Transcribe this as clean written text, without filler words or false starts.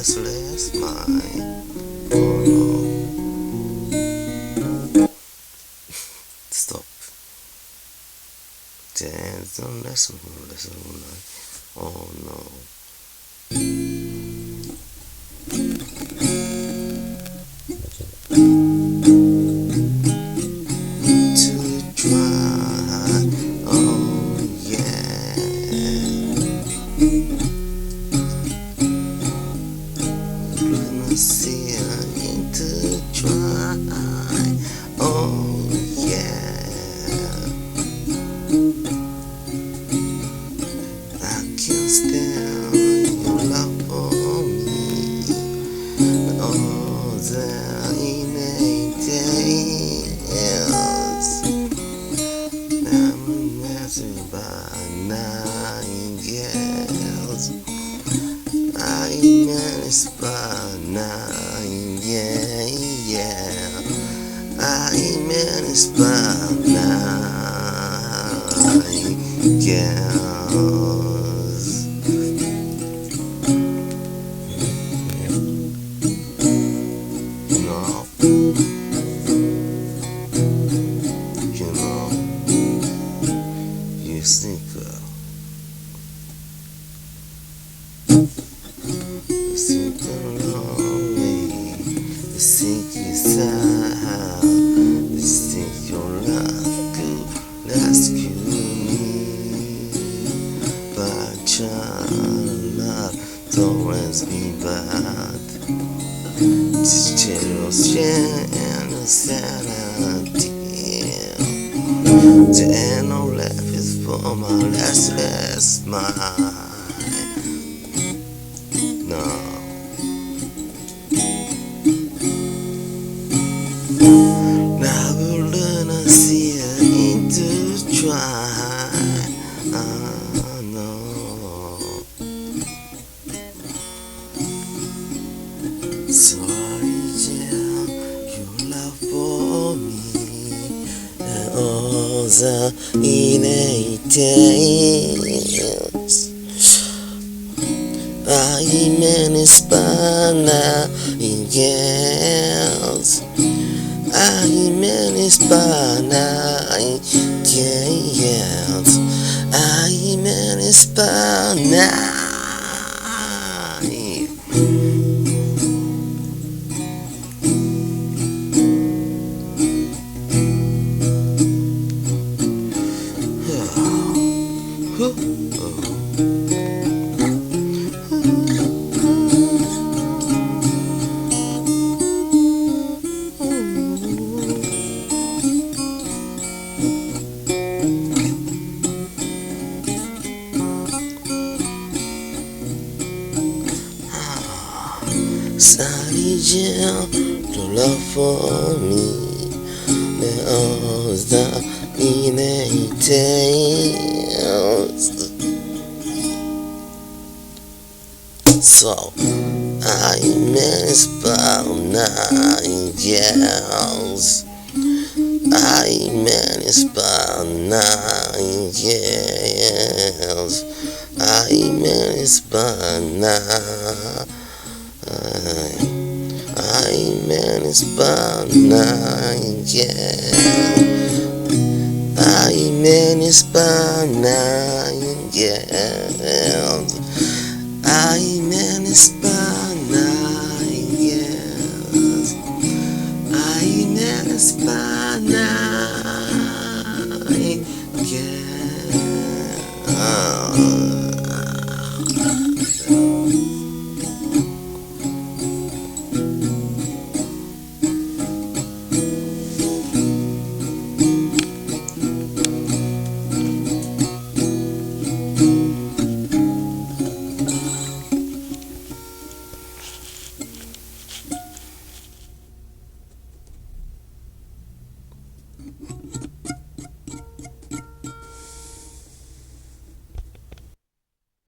restless mind. Oh no. Stop. Dance on lesson. Oh no. To try. Oh yeah. See, I need to try. Oh yeah. I can't stand your love for me. Oh, the Nightingales. I'm menaced by nightingales. I'm menaced by nightingales. I'm menaced by nightingales. You know, you think lonely, you think you sad, you think your love could rescue me, but your love towards me bad. This jealous and sanity. The end of life is for my restless mind. No. Now we'll learn to see it into try. No. Sorry, dear, your love for me and all the innate tales. I'm menaced by nightingales. I'm menaced by nightingales. I'm menaced by nightingales. Sunny Jill, your love for me, and all the innate tales. So, I'm menaced by nightingales. I'm menaced by nightingales. I'm menaced by nightingales. I'm menaced by nightingales. I'm menaced by nightingales. I'm menaced by nightingales. I'm menaced by nightingales.